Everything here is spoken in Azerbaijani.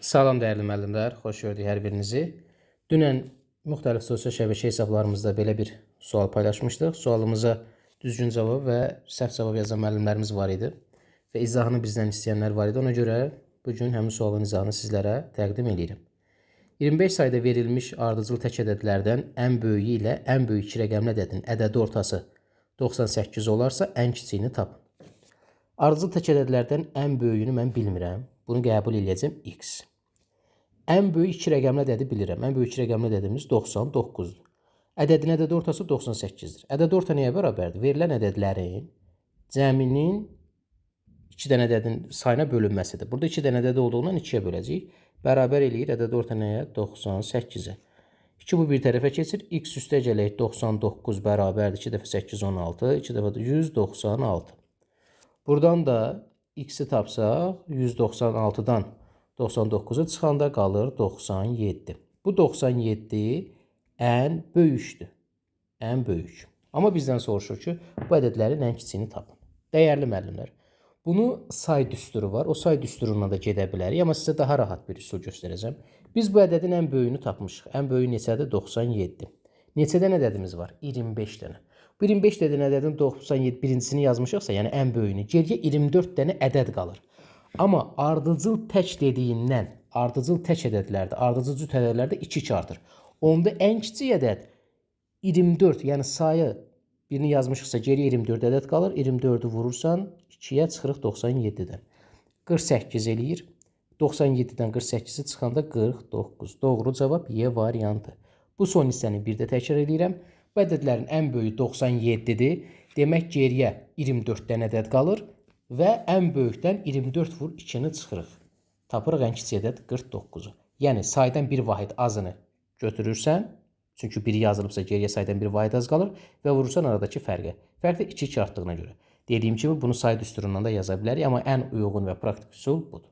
Salam dəyərli müəllimlər, xoş gördük hər birinizi. Dünən müxtəlif sosial şəbəkə hesablarımızda belə bir sual paylaşmışdıq. Sualımıza düzgün cavab və səhv cavab yazan müəllimlərimiz var idi və izahını bizdən istəyənlər var idi. Ona görə bu gün həmin sualın izahını sizlərə təqdim edirəm. 25 sayda verilmiş ardıcıl tək ədədlərdən ən böyüyü ilə ən böyük iki rəqəmli ədədin ədədi ortası 98 olarsa ən kiçiyini tapın. Ardıcıl tək ədədlərdən ən böyüyünü mən bilmirəm. Bunu qəbul edəcəm x. Ən böyük iki rəqəmli ədədi bilirəm. Ən böyük iki rəqəmli ədədimiz 99-dur. Ədədin ədədi ortası 98-dir. Ədəd orta nəyə bərabərdir? Verilən ədədlərin cəminin 2 dənə ədədin sayına bölünməsidir. Burada 2 dənə ədəd olduğundan 2-yə böləcəyik. Bərabər eləyir ədəd orta nəyə? 98-ə. 2 bu bir tərəfə keçir. X üstə gələk 99 bərabərdir. 2 dəfə 8 16, 2 dəfə 196. Buradan da x-i tapsaq 196-dan 99'u çıxanda qalır 97. Bu 97 ən böyükdür. Ən böyük. Amma bizdən soruşur ki, bu ədədlərin ən kiçiyini tapın. Dəyərli müəllimlər, bunu say düsturu var. O say düsturuna da gedə bilərik. Amma sizə daha rahat bir üsul göstərəcəm. Biz bu ədədin ən böyüyünü tapmışıq. Ən böyüyü neçədir? 97. Neçə dənə ədədimiz var? 25 dənə. Bu 25 dənə ədədin 97 birincisini yazmışıqsa, yəni ən böyüyünü, geriyə 24 dənə ədəd qalır. Amma ardıcıl tək dediyindən, ardıcıl tək ədədlərdə, ardıcıl cüt ədədlərdə 2 artır. Onda ən kiçik ədəd 24, yəni sayı birini yazmışıqsa geriyə 24 ədəd qalır. 24'ü vurursan 2-yə çıxırıq 97-dən. 48 eləyir. 97-dən 48-i çıxanda 49. Doğru cavab Y variantı. Bu son hissəni bir də təkrar edirəm. Bu ədədlərin ən böyüyü 97-dir. Demək geriyə 24 dənə ədəd qalır. Və ən böyükdən 24 vur 2-ni çıxırıq. Tapırıq ən kiçik ədəd 49-u. Yəni saydan bir vahid azını götürürsən, çünki biri yazılıbsa geriyə saydan bir vahid az qalır və vurursan aradakı fərqə. Fərq də 2-2 artdığına görə. Dediyim kimi bunu say düsturundan da yaza bilərik, amma ən uyğun və praktik üsul budur.